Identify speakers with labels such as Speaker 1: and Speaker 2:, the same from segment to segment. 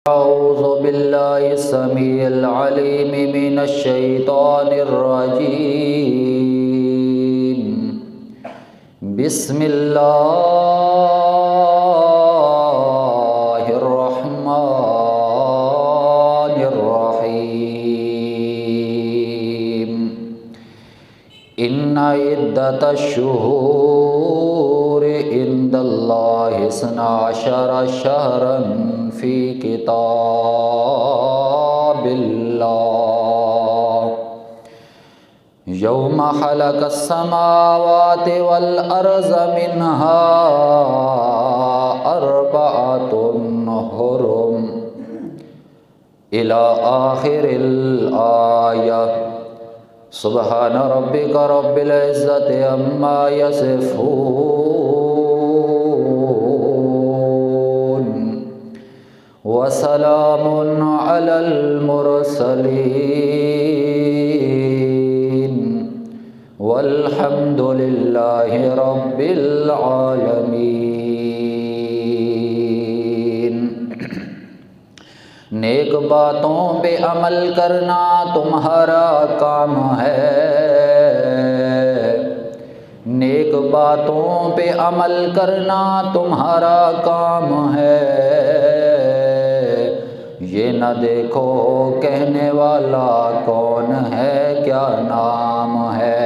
Speaker 1: أعوذ بالله السميع العليم من الشيطان الرجيم. بسم الله الرحمن الرحيم. إن عدة الشهور عند الله 12 شهرا في كتاب الله يوم خلق السماوات والأرض منها 4 حرم إلى آخر الآية. سبحان ربك رب العزة عما يصفون وسلام على المرسلين والحمد لله رب العالمين. نیک باتوں پہ عمل کرنا تمہارا کام ہے. نیک باتوں پہ عمل کرنا تمہارا کام ہے. یہ نہ دیکھو کہنے والا کون ہے کیا نام ہے.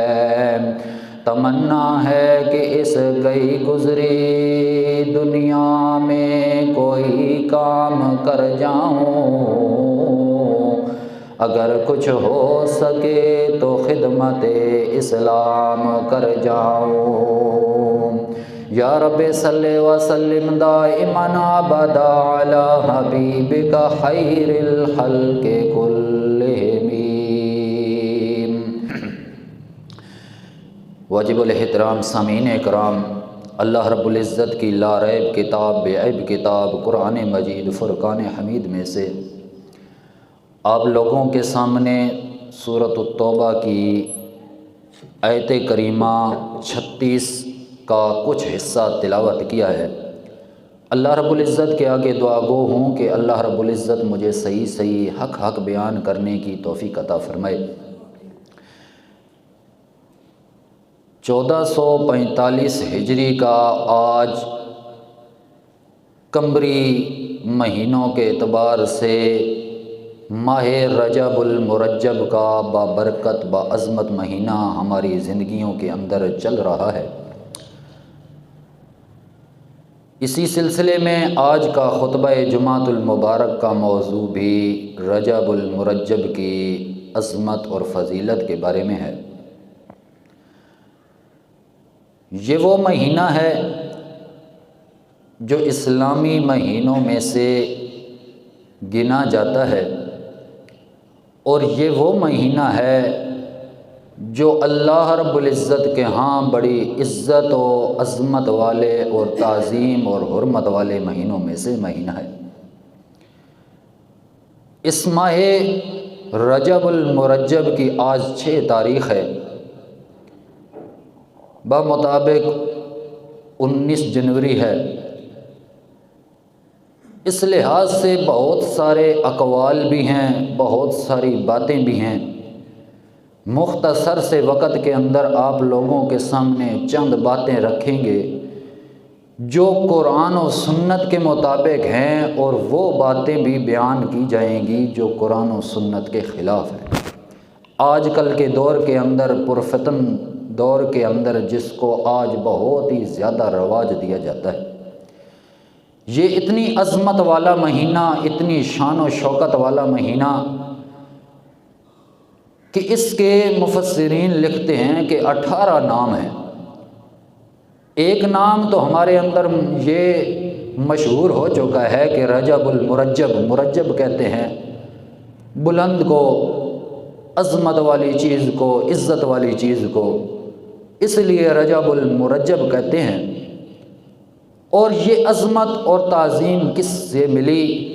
Speaker 1: تمنا ہے کہ اس گئی گزری دنیا میں کوئی کام کر جاؤں. اگر کچھ ہو سکے تو خدمت اسلام کر جاؤں. یا رب صلی وسلم دائما ابدا علی حبیبک خیر الخلق کلہم. واجب الاحترام سامعین اکرام، اللہ رب العزت کی لا ریب کتاب بے عیب کتاب قرآن مجید فرقان حمید میں سے آپ لوگوں کے سامنے سورۃ التوبہ کی آیت کریمہ 36 کا کچھ حصہ تلاوت کیا ہے. اللہ رب العزت کے آگے دعا گو ہوں کہ اللہ رب العزت مجھے صحیح حق بیان کرنے کی توفیق عطا فرمائے. 1445 ہجری کا آج قمری مہینوں کے اعتبار سے ماہ رجب المرجب کا بابرکت باعظمت مہینہ ہماری زندگیوں کے اندر چل رہا ہے. اسی سلسلے میں آج کا خطبہ جمعۃ المبارک کا موضوع بھی رجب المرجب کی عظمت اور فضیلت کے بارے میں ہے. یہ وہ مہینہ ہے جو اسلامی مہینوں میں سے گنا جاتا ہے اور یہ وہ مہینہ ہے جو اللہ رب العزت کے ہاں بڑی عزت و عظمت والے اور تعظیم اور حرمت والے مہینوں میں سے مہینہ ہے. اس ماہ رجب المرجب کی آج 6 تاریخ ہے. بمطابق 19 جنوری ہے. اس لحاظ سے بہت سارے اقوال بھی ہیں، بہت ساری باتیں بھی ہیں. مختصر سے وقت کے اندر آپ لوگوں کے سامنے چند باتیں رکھیں گے جو قرآن و سنت کے مطابق ہیں، اور وہ باتیں بھی بیان کی جائیں گی جو قرآن و سنت کے خلاف ہیں. آج کل کے دور کے اندر پرفتن دور کے اندر جس کو آج بہت ہی زیادہ رواج دیا جاتا ہے، یہ اتنی عظمت والا مہینہ، اتنی شان و شوکت والا مہینہ کہ اس کے مفسرین لکھتے ہیں کہ 18 نام ہیں. ایک نام تو ہمارے اندر یہ مشہور ہو چکا ہے کہ رجب المرجب. مرجب کہتے ہیں بلند کو، عظمت والی چیز کو، عزت والی چیز کو، اس لیے رجب المرجب کہتے ہیں. اور یہ عظمت اور تعظیم کس سے ملی؟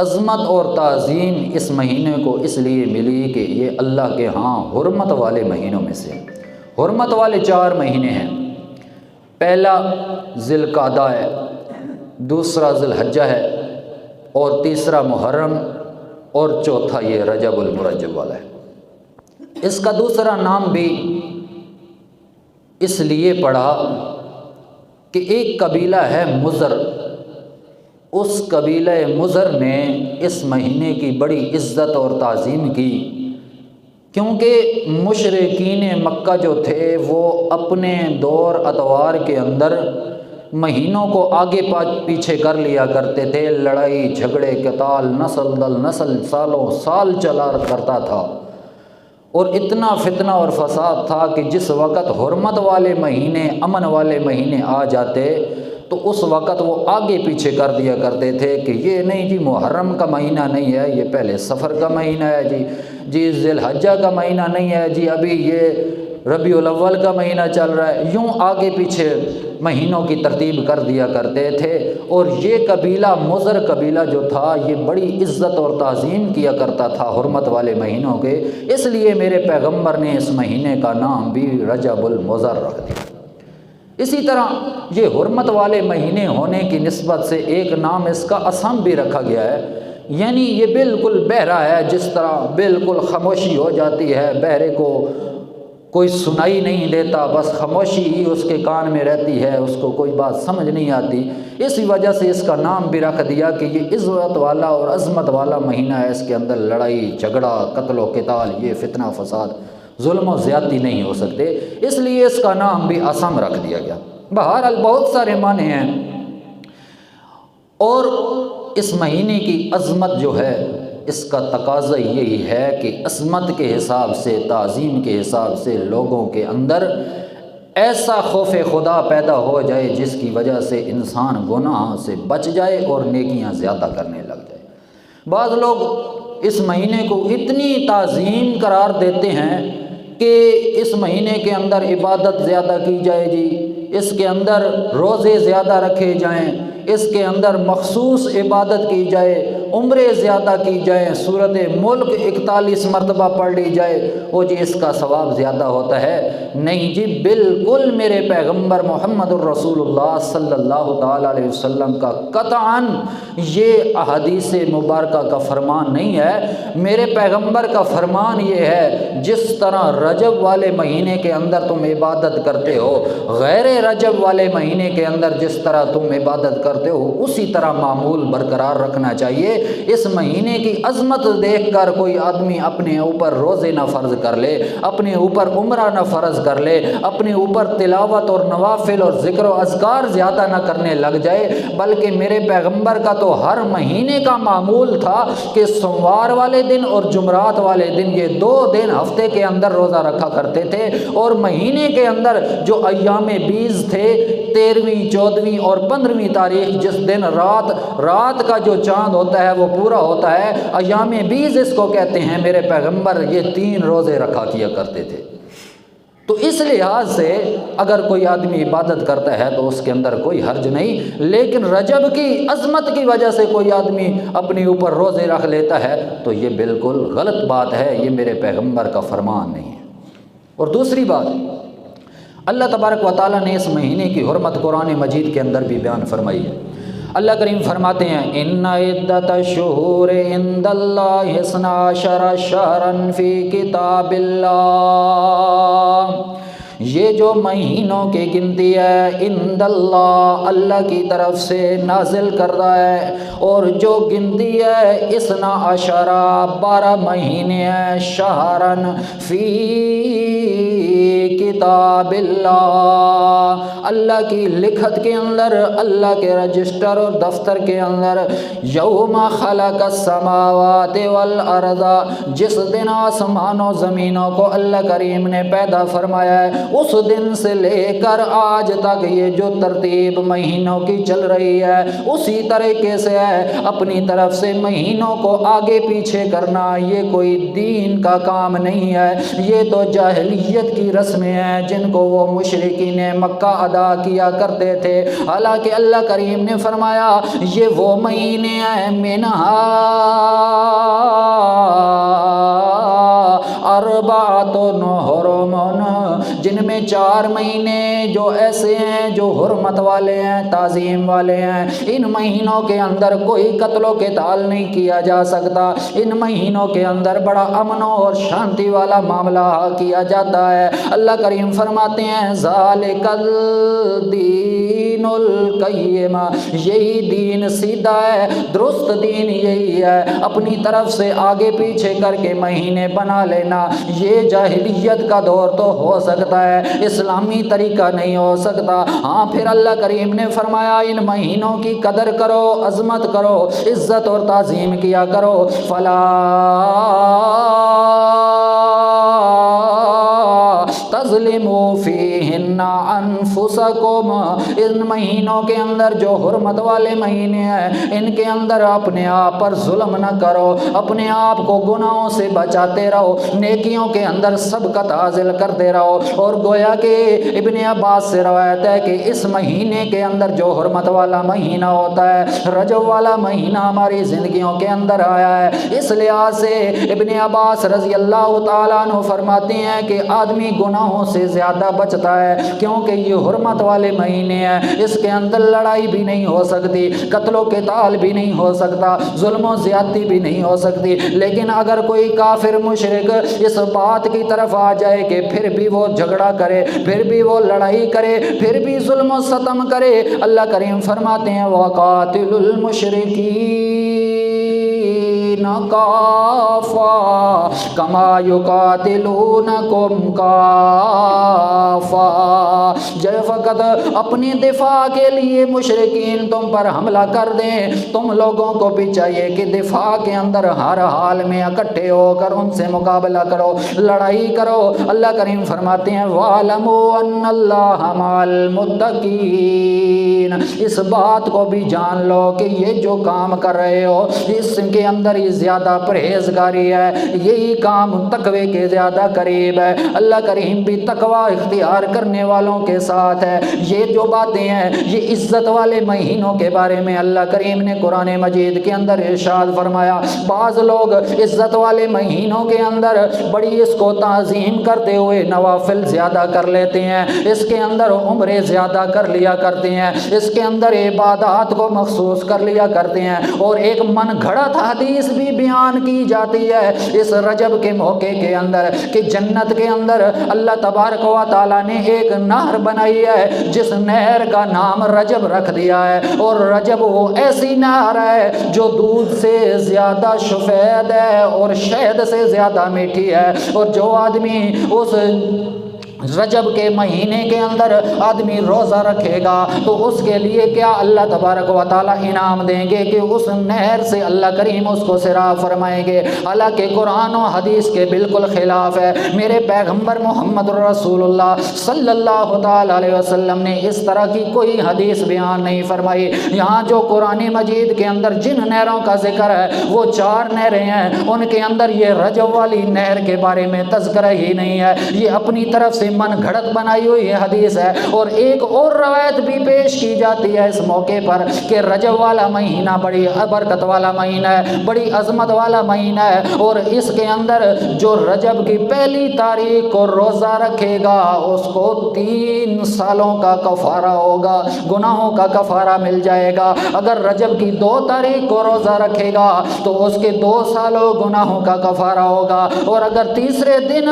Speaker 1: عظمت اور تعظیم اس مہینے کو اس لیے ملی کہ یہ اللہ کے ہاں حرمت والے مہینوں میں سے. حرمت والے 4 مہینے ہیں. پہلا ذی القعدہ ہے، دوسرا ذی الحجہ ہے، اور تیسرا محرم اور چوتھا یہ رجب المرجب والا ہے۔ اس کا دوسرا نام بھی اس لیے پڑا کہ ایک قبیلہ ہے مضر، اس قبیلہ مضر نے اس مہینے کی بڑی عزت اور تعظیم کی، کیونکہ مشرکین مکہ جو تھے وہ اپنے دور اتوار کے اندر مہینوں کو آگے پیچھے کر لیا کرتے تھے، لڑائی جھگڑے قتال نسل در نسل سالوں سال چلا کرتا تھا، اور اتنا فتنہ اور فساد تھا کہ جس وقت حرمت والے مہینے امن والے مہینے آ جاتے تو اس وقت وہ آگے پیچھے کر دیا کرتے تھے کہ یہ نہیں جی محرم کا مہینہ نہیں ہے، یہ پہلے صفر کا مہینہ ہے، جی ذی الحجہ کا مہینہ نہیں ہے، جی ابھی یہ ربیع الاول کا مہینہ چل رہا ہے، یوں آگے پیچھے مہینوں کی ترتیب کر دیا کرتے تھے۔ اور یہ قبیلہ مضر قبیلہ جو تھا یہ بڑی عزت اور تعظیم کیا کرتا تھا حرمت والے مہینوں کے، اس لیے میرے پیغمبر نے اس مہینے کا نام بھی رجب المضر رکھ دیا۔ اسی طرح یہ حرمت والے مہینے ہونے کی نسبت سے ایک نام اس کا اسم بھی رکھا گیا ہے، یعنی یہ بالکل بہرا ہے، جس طرح بالکل خاموشی ہو جاتی ہے، بہرے کو کوئی سنائی نہیں دیتا، بس خاموشی ہی اس کے کان میں رہتی ہے، اس کو کوئی بات سمجھ نہیں آتی، اسی وجہ سے اس کا نام بھی رکھ دیا کہ یہ عزت والا اور عظمت والا مہینہ ہے، اس کے اندر لڑائی جھگڑا قتل و قتال یہ فتنہ فساد ظلم و زیادتی نہیں ہو سکتے، اس لیے اس کا نام بھی اسم رکھ دیا گیا۔ بہرحال بہت سارے معنی ہیں، اور اس مہینے کی عظمت جو ہے اس کا تقاضا یہی ہے کہ عظمت کے حساب سے تعظیم کے حساب سے لوگوں کے اندر ایسا خوف خدا پیدا ہو جائے جس کی وجہ سے انسان گناہ سے بچ جائے اور نیکیاں زیادہ کرنے لگ جائے۔ بعض لوگ اس مہینے کو اتنی تعظیم قرار دیتے ہیں کہ اس مہینے کے اندر عبادت زیادہ کی جائے جی، اس کے اندر روزے زیادہ رکھے جائیں، اس کے اندر مخصوص عبادت کی جائے، عمرے زیادہ کی جائیں، سورۃ ملک 41 مرتبہ پڑھ لی جائے، وہ جی اس کا ثواب زیادہ ہوتا ہے۔ نہیں جی، بالکل میرے پیغمبر محمد الرسول اللہ صلی اللہ تعالیٰ علیہ وسلم کا قطعاً یہ احادیث مبارکہ کا فرمان نہیں ہے۔ میرے پیغمبر کا فرمان یہ ہے جس طرح رجب والے مہینے کے اندر تم عبادت کرتے ہو، غیر رجب والے مہینے کے اندر جس طرح تم عبادت کرتے ہو اسی طرح معمول برقرار رکھنا چاہیے۔ اس مہینے کی عظمت دیکھ کر کوئی آدمی اپنے اوپر روزے نہ فرض کر لے، اپنے اوپر عمرہ نہ فرض کر لے، اپنے اوپر تلاوت اور نوافل اور ذکر و اذکار زیادہ نہ کرنے لگ جائے، بلکہ میرے پیغمبر کا تو ہر مہینے کا معمول تھا کہ سوموار والے دن اور جمعرات والے دن یہ 2 دن ہفتے کے اندر روزہ رکھا کرتے تھے، اور مہینے کے اندر جو ایام بیز تھے 13ویں 14ویں اور 15ویں تاریخ جس دن رات کا جو چاند ہوتا ہے وہ پورا ہوتا ہے، ایام بیز اس کو کہتے ہیں، میرے پیغمبر یہ 3 روزے رکھا کیا کرتے تھے۔ تو اس لحاظ سے اگر کوئی آدمی عبادت کرتا ہے تو اس کے اندر کوئی حرج نہیں، لیکن رجب کی عظمت کی وجہ سے کوئی آدمی اپنے اوپر روزے رکھ لیتا ہے تو یہ بالکل غلط بات ہے، یہ میرے پیغمبر کا فرمان نہیں ہے۔ اور دوسری بات، اللہ تبارک و تعالیٰ نے اس مہینے کی حرمت قرآن مجید کے اندر بھی بیان فرمائی ہے۔ اللہ کریم فرماتے ہیں ان عدت الشہور عند اللہ 12 شہرا فی کتاب اللہ، یہ جو مہینوں کی گنتی ہے عند اللہ، اللہ کی طرف سے نازل کردہ ہے، اور جو گنتی ہے 12 مہینے ہیں، شہرن فی کتاب اللہ، اللہ کی لکھت کے اندر، اللہ کے رجسٹر اور دفتر کے اندر، یوم خلق السماوات والارض، جس دن آسمان و زمینوں کو اللہ کریم نے پیدا فرمایا ہے، اس دن سے لے کر آج تک یہ جو ترتیب مہینوں کی چل رہی ہے اسی طریقے سے ہے۔ اپنی طرف سے مہینوں کو آگے پیچھے کرنا یہ کوئی دین کا کام نہیں ہے، یہ تو جاہلیت کی رسمیں ہیں جن کو وہ مشرکین مکہ ادا کیا کرتے تھے۔ حالانکہ اللہ کریم نے فرمایا یہ وہ مہینے ہیں منہا اربعۃ حرم، جن میں 4 مہینے جو ایسے ہیں جو حرمت والے ہیں، تعظیم والے ہیں۔ ان مہینوں کے اندر کوئی قتل و قتال نہیں کیا جا سکتا، ان مہینوں کے اندر بڑا امن اور شانتی والا معاملہ کیا جاتا ہے۔ اللہ کریم فرماتے ہیں ذالک الدین القیم، یہی دین سیدھا ہے، درست دین یہی ہے۔ اپنی طرف سے آگے پیچھے کر کے مہینے بنا لینا یہ جاہلیت کا دور تو ہو سکتا ہے، اسلامی طریقہ نہیں ہو سکتا۔ ہاں پھر اللہ کریم نے فرمایا ان مہینوں کی قدر کرو، عظمت کرو، عزت اور تعظیم کیا کرو۔ فلا تظلموا فیہن انفسکم، ان مہینوں کے اندر جو حرمت والے مہینے ہیں ان کے اندر اپنے آپ پر ظلم نہ کرو، اپنے آپ کو گناہوں سے بچاتے رہو، نیکیوں کے اندر سبقت حاصل کرتے رہو۔ اور گویا کہ ابن عباس سے روایت ہے کہ اس مہینے کے اندر جو حرمت والا مہینہ ہوتا ہے، رجب والا مہینہ ہماری زندگیوں کے اندر آیا ہے، اس لحاظ سے ابن عباس رضی اللہ تعالیٰ عنہ فرماتے ہیں کہ آدمی گناہوں سے زیادہ بچتا ہے کیونکہ یہ حرمت والے مہینے ہیں، اس کے اندر لڑائی بھی نہیں ہو سکتی، قتل و قتال بھی نہیں ہو سکتا، ظلم و زیادتی بھی نہیں ہو سکتی۔ لیکن اگر کوئی کافر مشرک اس بات کی طرف آ جائے کہ پھر بھی وہ جھگڑا کرے، پھر بھی وہ لڑائی کرے، پھر بھی ظلم و ستم کرے، اللہ کریم فرماتے ہیں وَقَاتِلُوا الْمُشْرِكِينَ کافا کما یقاتلونکم کافا، جے فقط اپنی دفاع کے لیے مشرکین تم پر حملہ کر دیں، تم لوگوں کو بھی چاہیے کہ دفاع کے اندر ہر حال میں اکٹھے ہو کر ان سے مقابلہ کرو، لڑائی کرو۔ اللہ کریم فرماتے ہیں وَاعْلَمُوا أَنَّ اللَّهَ مَعَ الْمُتَّقِينَ، اس بات کو بھی جان لو کہ یہ جو کام کر رہے ہو اس کے اندر ہی زیادہ پرہیزگاری ہے، یہی کام تقوی کے زیادہ قریب ہے۔ اللہ کریم بھی تقوی اختیار کرنے والوں کے ساتھ ہے۔ یہ جو باتیں ہیں یہ عزت والے مہینوں کے بارے میں اللہ کریم نے قرآن مجید کے اندر ارشاد فرمایا۔ بعض لوگ عزت والے مہینوں کے اندر بڑی اس کو تعظیم کرتے ہوئے نوافل زیادہ کر لیتے ہیں، اس کے اندر عمرے زیادہ کر لیا کرتے ہیں، اس کے اندر عبادات کو مخصوص کر لیا کرتے ہیں، اور ایک من گھڑت حدیث بھی بیان کی جاتی ہے اس رجب کے موقع کے اندر کہ جنت کے اندر اللہ تبارک و تعالیٰ نے ایک نہر بنائی ہے جس نہر کا نام رجب رکھ دیا ہے، اور رجب وہ ایسی نہر ہے جو دودھ سے زیادہ سفید ہے اور شہد سے زیادہ میٹھی ہے، اور جو آدمی اس رجب کے مہینے کے اندر آدمی روزہ رکھے گا تو اس کے لیے کیا اللہ تبارک و تعالیٰ انعام دیں گے کہ اس نہر سے اللہ کریم اس کو سیراب فرمائیں گے۔ حالانکہ قرآن و حدیث کے بالکل خلاف ہے، میرے پیغمبر محمد رسول اللہ صلی اللہ تعالیٰ علیہ وسلم نے اس طرح کی کوئی حدیث بیان نہیں فرمائی۔ یہاں جو قرآن مجید کے اندر جن نہروں کا ذکر ہے وہ 4 نہریں ہیں، ان کے اندر یہ رجب والی نہر کے بارے میں تذکرہ ہی نہیں ہے، یہ اپنی طرف سے من گھڑت بنائی ہوئی حدیث ہے۔ اور ایک اور روایت بھی پیش کی جاتی ہے اس موقع پر کہ رجب والا مہینہ بڑی برکت والا مہینہ ہے، بڑی عظمت والا مہینہ ہے، اور اس کے اندر جو رجب کی پہلی تاریخ کو روزہ رکھے گا اس کو 3 سالوں کا کفارہ ہوگا، گناہوں کا کفارہ مل جائے گا۔ اگر رجب کی 2 تاریخ کو روزہ رکھے گا تو اس کے 2 سالوں گناہوں کا کفارہ ہوگا، اور اگر تیسرے دن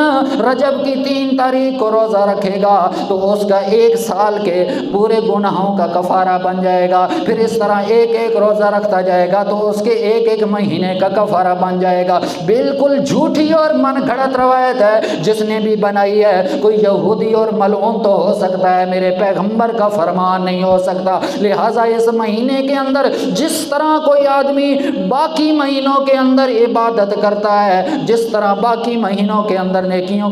Speaker 1: رجب کی 3 تاریخ کو روزہ رکھے گا تو اس کا 1 سال کے پورے گناہوں کا کفارہ بن جائے گا۔ پھر اس طرح ایک روزہ رکھتا جائے گا تو اس کے ایک مہینے کا کفارہ بن جائے گا۔ بالکل جھوٹی اور من گھڑت روایت ہے، جس نے بھی بنائی ہے کوئی یہودی اور ملعون تو ہو سکتا ہے، میرے پیغمبر کا فرمان نہیں ہو سکتا۔ لہٰذا اس مہینے کے اندر جس طرح کوئی آدمی باقی مہینوں کے اندر عبادت کرتا ہے، جس طرح باقی مہینوں کے اندر نیکیاں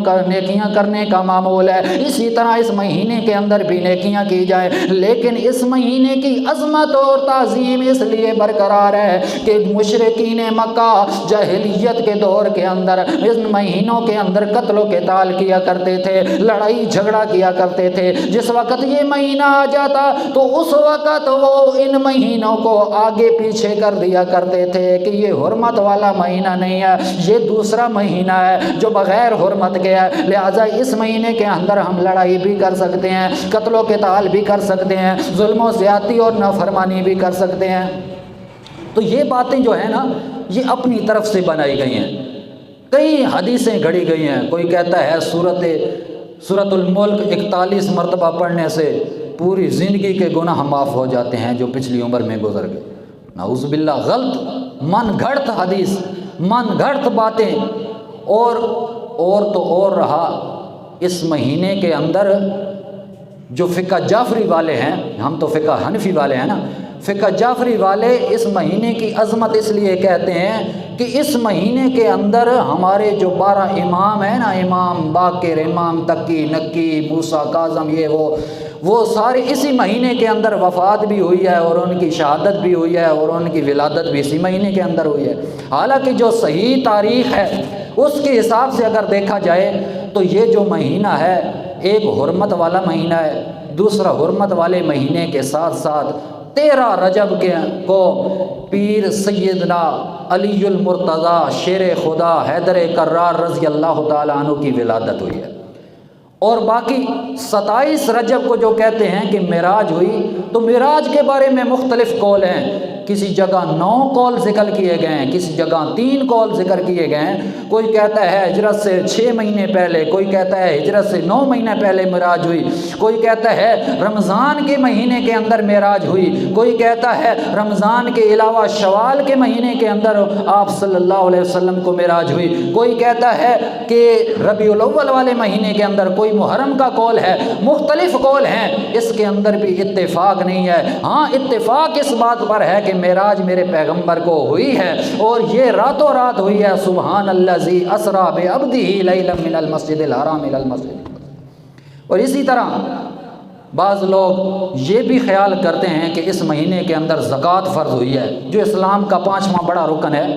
Speaker 1: کرنے کا معمول ہے، اسی طرح اس مہینے کے اندر بھی نیکیاں کی جائیں۔ لیکن اس مہینے کی عظمت اور تعظیم اس لیے برقرار ہے کہ مشرکین مکہ جاہلیت کے دور کے اندر اس مہینوں کے اندر قتل و قتال کیا کرتے تھے، لڑائی جھگڑا کیا کرتے تھے۔ جس وقت یہ مہینہ آ جاتا تو اس وقت وہ ان مہینوں کو آگے پیچھے کر دیا کرتے تھے کہ یہ حرمت والا مہینہ نہیں ہے، یہ دوسرا مہینہ ہے جو بغیر حرمت کے ہے، لہٰذا اس مہینے کے اندر ہم لڑائی بھی کر سکتے ہیں، قتل و قتال بھی کر سکتے ہیں، ظلم و زیادتی اور نافرمانی بھی کر سکتے ہیں۔ تو یہ باتیں جو ہیں نا یہ اپنی طرف سے بنائی گئی ہیں، کئی حدیثیں گھڑی گئی ہیں۔ کوئی کہتا ہے سورۃ الملک 41 مرتبہ پڑھنے سے پوری زندگی کے گناہ معاف ہو جاتے ہیں جو پچھلی عمر میں گزر گئے۔ نعوذ باللہ، غلط من گھڑت حدیث، من گھڑت باتیں۔ اور رہا اس مہینے کے اندر جو فقہ جعفری والے ہیں، ہم تو فقہ حنفی والے ہیں نا، فقہ جعفری والے اس مہینے کی عظمت اس لیے کہتے ہیں کہ اس مہینے کے اندر ہمارے جو 12 امام ہیں نا، امام باقر، امام تقی، نقی، موسیٰ، کاظم، یہ وہ سارے اسی مہینے کے اندر وفات بھی ہوئی ہے اور ان کی شہادت بھی ہوئی ہے اور ان کی ولادت بھی اسی مہینے کے اندر ہوئی ہے۔ حالانکہ جو صحیح تاریخ ہے اس کے حساب سے اگر دیکھا جائے تو یہ جو مہینہ ہے ایک حرمت والا مہینہ ہے، دوسرا حرمت والے مہینے کے ساتھ ساتھ 13 رجب کو پیر سیدنا علی المرتضیٰ شیر خدا حیدر کرار رضی اللہ تعالیٰ عنہ کی ولادت ہوئی ہے۔ اور باقی 27 رجب کو جو کہتے ہیں کہ معراج ہوئی، تو معراج کے بارے میں مختلف قول ہیں، کسی جگہ 9 قول ذکر کیے گئے ہیں، کسی جگہ 3 قول ذکر کیے گئے ہیں۔ کوئی کہتا ہے ہجرت سے 6 مہینے پہلے، کوئی کہتا ہے ہجرت سے 9 مہینے پہلے معراج ہوئی، کوئی کہتا ہے رمضان کے مہینے کے اندر معراج ہوئی، کوئی کہتا ہے رمضان کے علاوہ شوال کے مہینے کے اندر آپ صلی اللہ علیہ وسلم کو معراج ہوئی، کوئی کہتا ہے کہ ربیع الاول والے مہینے کے اندر، کوئی محرم کا قول ہے، مختلف قول ہیں، اس کے اندر بھی اتفاق نہیں ہے۔ ہاں اتفاق اس بات پر ہے کہ معراج میرے پیغمبر کو ہوئی ہے اور یہ راتوں رات ہوئی ہے۔ سبحان الذی اسریٰ بعبدہ لیلا من المسجد الحرام الی المسجد۔ اور اسی طرح بعض لوگ یہ بھی خیال کرتے ہیں کہ اس مہینے کے اندر زکوٰۃ فرض ہوئی ہے، جو اسلام کا 5واں بڑا رکن ہے۔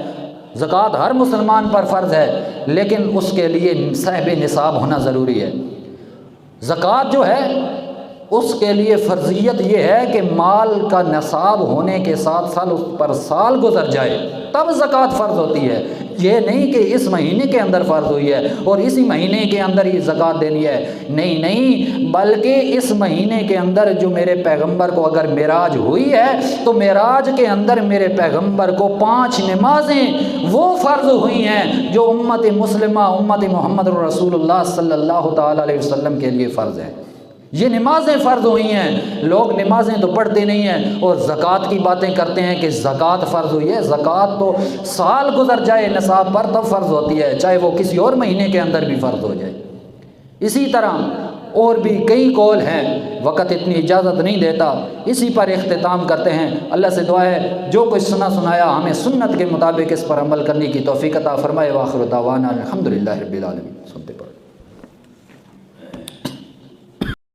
Speaker 1: زکوٰۃ ہر مسلمان پر فرض ہے، لیکن اس کے لیے صاحب نصاب ہونا ضروری ہے۔ زکوٰۃ جو ہے اس کے لیے فرضیت یہ ہے کہ مال کا نصاب ہونے کے ساتھ ساتھ اس پر سال گزر جائے تب زکوٰۃ فرض ہوتی ہے۔ یہ نہیں کہ اس مہینے کے اندر فرض ہوئی ہے اور اسی مہینے کے اندر ہی زکوٰۃ دینی ہے، نہیں، بلکہ اس مہینے کے اندر جو میرے پیغمبر کو اگر معراج ہوئی ہے تو معراج کے اندر میرے پیغمبر کو 5 نمازیں وہ فرض ہوئی ہیں جو امت مسلمہ، امت محمد رسول اللہ صلی اللہ تعالیٰ علیہ وسلم کے لیے فرض ہیں۔ یہ نمازیں فرض ہوئی ہیں، لوگ نمازیں تو پڑھتے نہیں ہیں اور زکوٰۃ کی باتیں کرتے ہیں کہ زکوٰۃ فرض ہوئی ہے۔ زکوٰۃ تو سال گزر جائے نصاب پر تب فرض ہوتی ہے، چاہے وہ کسی اور مہینے کے اندر بھی فرض ہو جائے۔ اسی طرح اور بھی کئی قول ہیں، وقت اتنی اجازت نہیں دیتا، اسی پر اختتام کرتے ہیں۔ اللہ سے دعا ہے جو کچھ سنایا ہمیں سنت کے مطابق اس پر عمل کرنے کی توفیق عطا فرمائے۔ وآخر دعوانا الحمدللہ رب العالمین۔